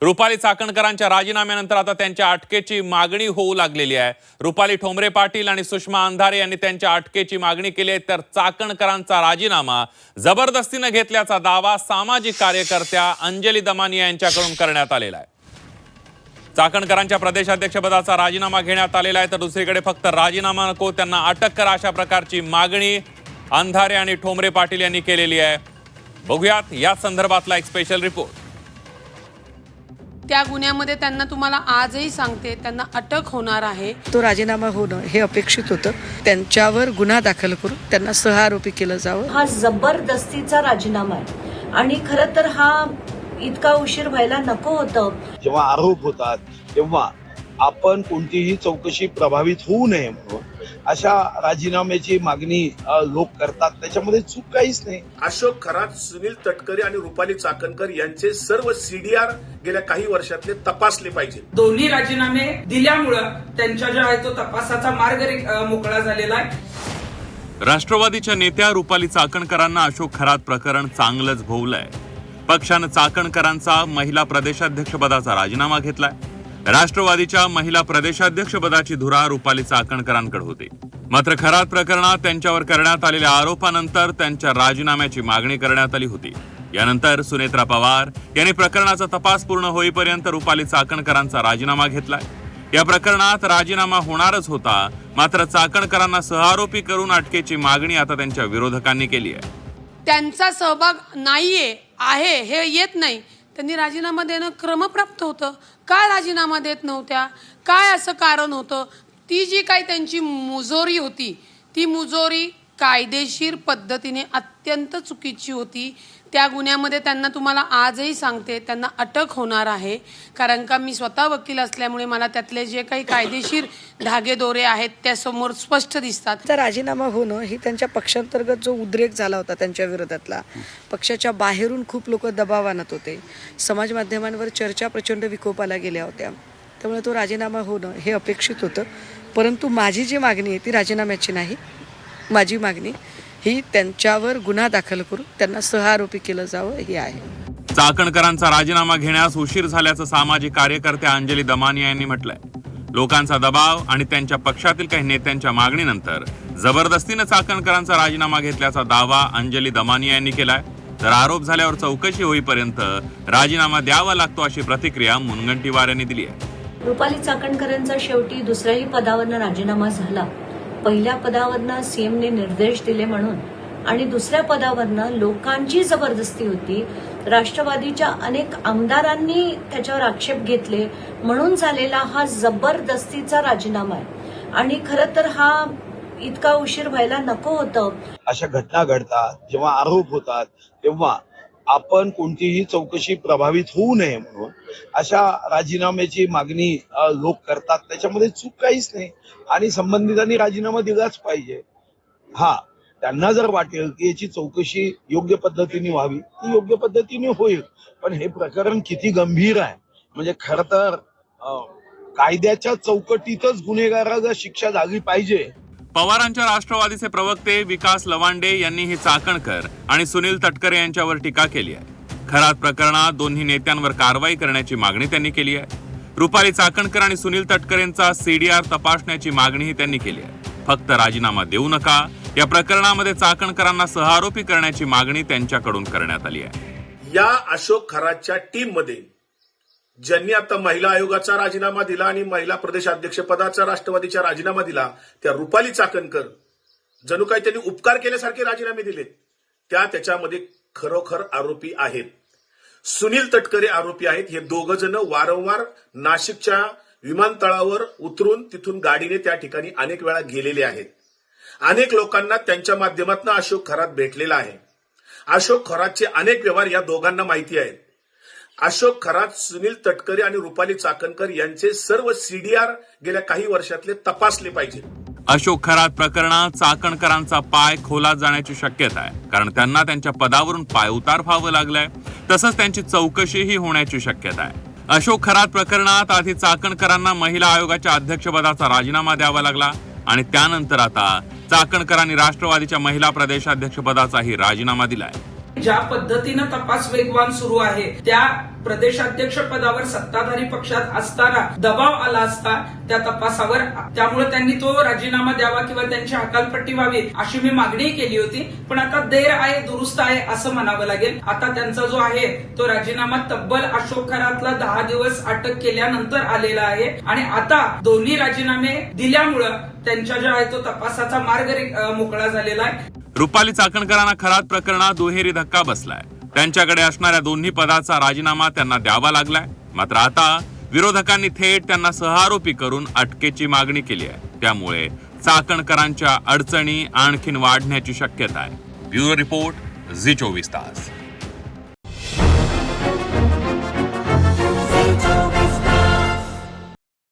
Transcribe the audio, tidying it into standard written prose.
रुपाली चाकणकरांच्या राजीनाम्यानंतर आता त्यांच्या अटकेची मागणी होऊ लागलेली आहे। रुपाली ठोंबरे पाटील आणि सुषमा अंधारे यांनी त्यांच्या अटकेची मागणी केली आहे, तर चाकणकरांचा राजीनामा जबरदस्तीने घेतल्याचा दावा सामाजिक कार्यकर्त्या अंजली दमानिया यांच्याकडून करण्यात आलेला आहे। चाकणकरांच्या प्रदेशाध्यक्षपदाचा राजीनामा घेण्यात आलेला आहे, तर दुसरीकडे फक्त राजीनामा नको त्यांना अटक करा अशा प्रकारची मागणी अंधारे आणि ठोंबरे पाटील यांनी केलेली आहे। बघूयात या संदर्भातला एक स्पेशल रिपोर्ट। त्या गुन्ह्यामध्ये त्यांना तुम्हाला आजही सांगते त्यांना अटक होणार आहे। तो राजीनामा होणं हे अपेक्षित होतं। त्यांच्यावर गुन्हा दाखल करून त्यांना सहआरोपी केलं जावं। हा जबरदस्तीचा राजीनामा आहे आणि खरं तर हा इतका उशीर व्हायला नको होतं। जेव्हा आरोप होतात तेव्हा आपण कोणतीही चौकशी प्रभावित होऊ नये म्हणून अशा राजीनाम्याची मागणी लोक करतात, त्याच्यामध्ये चूक काहीच नाही। अशोक खरात, सुनील तटकरे आणि रुपाली चाकणकर यांचे सर्व सीडीआर गेल्या काही वर्षातले तपासले पाहिजे। दोन्ही राजीनामे दिल्यामुळं त्यांच्या जो आहे तो तपासाचा मार्ग मोकळा झालेला आहे। राष्ट्रवादीच्या नेत्या रुपाली चाकणकरांना अशोक खरात प्रकरण चांगलंच भोवलंय। पक्षानं चाकणकरांचा महिला प्रदेशाध्यक्षपदाचा राजीनामा घेतलाय। राष्ट्रवादीच्या महिला प्रदेशाध्यक्षपदाची धुरा रुपाली चाकणकरांकडे होती, मात्र खरात प्रकरणात त्यांच्यावर करण्यात आलेल्या आरोपानंतर त्यांच्या राजीनाम्याची मागणी करण्यात आली होती। यानंतर सुनेत्रा पवार यांनी प्रकरणाचा तपास पूर्ण होईपर्यंत रुपाली चाकणकरांचा राजीनामा घेतलाय। या प्रकरणात राजीनामा होणारच होता, मात्र चाकणकरांना सहआरोपी करून अटकेची मागणी आता त्यांच्या विरोधकांनी केली आहे। त्यांचा सहभाग नाहीये आहे हे येत नाही, त्यांनी राजीनामा देणं क्रमप्राप्त होतं। काय राजीनामा देत नव्हत्या, काय असं कारण होतं? ती जी काही त्यांची मुजोरी होती ती मुजोरी कायदेशीर पद्धतीने अत्यंत चुकीची होती। त्या गुन्ह्यामध्ये त्यांना तुम्हाला आजही सांगते त्यांना अटक होणार आहे, कारण का मी स्वतः वकील असल्यामुळे मला त्यातले जे काही कायदेशीर धागेदोरे आहेत त्या समोर स्पष्ट दिसतात। तर राजीनामा होणं ही त्यांच्या पक्षांतर्गत जो उद्रेक झाला होता त्यांच्या विरोधातला, पक्षाच्या बाहेरून खूप लोक दबाव आणत होते, समाज माध्यमांवर चर्चा प्रचंड विकोपाला गेल्या होत्या, त्यामुळे तो राजीनामा होणं हे अपेक्षित होतं। परंतु माझी जी मागणी आहे ती राजीनाम्याची नाही, माझी मागणी ही त्यांच्यावर गुन्हा दाखल करून त्यांना सहआरोपी केलं जावं ही आहे। चाकणकरांचा राजीनामा घेण्यास उशीर झाल्याचं सामाजिक कार्यकर्त्या अंजली दमानिया यांनी म्हटलंय। लोकांचा दबाव आणि त्यांच्या पक्षातील काही नेत्यांच्या मागणीनंतर जबरदस्तीने चाकणकरांचा राजीनामा घेतल्याचा दावा अंजली दमानिया यांनी केलाय, तर आरोप झाल्यावर चौकशी होईपर्यंत राजीनामा द्यावा लागतो अशी प्रतिक्रिया मुनगंटीवार यांनी दिली आहे। रुपाली चाकणकरांचा शेवटी दुसऱ्याही पदावरनं राजीनामा झाला। पहिल्या पदावरनं सीएमने निर्देश दिले म्हणून आणि दुसऱ्या पदावरनं लोकांची जबरदस्ती होती, राष्ट्रवादीच्या अनेक आमदारांनी त्याच्यावर आक्षेप घेतले म्हणून झालेला हा जबरदस्तीचा राजीनामा आहे आणि खरं तर हा इतका उशीर व्हायला नको होतं। अशा घटना घडतात, जेव्हा आरोप होतात तेव्हा आपण कोणतीही चौकशी प्रभावित होऊ नये म्हणून अशा राजीनाम्याची मागणी लोक करतात, त्याच्यामध्ये चूक काहीच नाही आणि संबंधितांनी राजीनामा दिलाच पाहिजे। हा, त्यांना जर वाटेल की याची चौकशी योग्य पद्धतीने व्हावी ती योग्य पद्धतीने होईल, पण हे प्रकरण किती गंभीर आहे, म्हणजे खरं तर कायद्याच्या चौकटीतच गुन्हेगाराला शिक्षा झाली पाहिजे। पवारांच्या राष्ट्रवादीचे प्रवक्ते विकास लवांडे यांनीही चाकणकर आणि सुनील तटकरे यांच्यावर टीका केली आहे। खरात प्रकरणात दोन्ही नेत्यांवर कारवाई करण्याची मागणी त्यांनी केली आहे। रुपाली चाकणकर आणि सुनील तटकरेंचा सीडीआर तपासण्याची मागणीही त्यांनी केली आहे। फक्त राजीनामा देऊ नका, या प्रकरणामध्ये चाकणकरांना सहआरोपी करण्याची मागणी त्यांच्याकडून करण्यात आली आहे। या अशोक खरातच्या टीम मध्ये ज्यांनी आता महिला आयोगाचा राजीनामा दिला आणि महिला प्रदेशाध्यक्ष पदाचा राष्ट्रवादीचा राजीनामा दिला, त्या रुपाली चाकणकर जणू काही त्यांनी उपकार केल्यासारखे राजीनामे दिलेत, त्याच्यामध्ये खरोखर आरोपी आहेत। सुनील तटकरे आरोपी आहेत। हे दोघं जण वारंवार नाशिकच्या विमानतळावर उतरून तिथून गाडीने त्या ठिकाणी अनेक वेळा गेलेले आहेत। अनेक लोकांना त्यांच्या माध्यमातून अशोक खरात भेटलेला आहे। अशोक खरातचे अनेक व्यवहार या दोघांना माहिती आहेत। अशोक खरात, सुनील तटकरे आणि रुपाली चाकणकर यांचे सर्व सीडीआर गेल्या काही वर्षातले तपासले पाहिजे। अशोक खरात प्रकरणात चाकणकरांचा पाय खोलात जाण्याची शक्यता आहे, कारण त्यांना त्यांच्या पदावरून पायउतार व्हावं लागलंय, तसंच त्यांची चौकशीही होण्याची शक्यता आहे। अशोक खरात प्रकरणात आधी चाकणकरांना महिला आयोगाच्या अध्यक्षपदाचा राजीनामा द्यावा लागला आणि त्यानंतर आता चाकणकरांनी राष्ट्रवादीच्या महिला प्रदेशाध्यक्षपदाचाही राजीनामा दिलाय। ज्या पद्धतीनं तपास वेगवान सुरू आहे त्या प्रदेशाध्यक्ष पदावर सत्ताधारी पक्षात असताना दबाव आला असता त्या तपासावर, त्यामुळे त्यांनी तो राजीनामा द्यावा किंवा त्यांची हकालपट्टी व्हावी अशी मी मागणी केली होती. पण आता देर आहे दुरुस्त आहे असं म्हणावं लागेल. आता त्यांचा जो आहे तो राजीनामा तब्बल अशोक खरातला 10 दिवस अटक केल्यानंतर आलेला आहे आणि आता दोन्ही राजीनामे दिल्यामुळं त्यांच्या जो आहे तो तपासाचा मार्ग मोकळा झालेला आहे. रुपाली चाकणकरांना खरात प्रकरणात दुहेरी धक्का बसलाय. त्यांच्याकडे असणाऱ्या दोन्ही पदाचा राजीनामा त्यांना द्यावा लागलाय. मात्र आता विरोधकांनी थेट त्यांना सहआरोपी करून अटकेची मागणी केली आहे. त्यामुळे चाकणकरांच्या अडचणी आणखीन वाढण्याची शक्यता आहे. ब्युरो रिपोर्ट, झी 24 तास.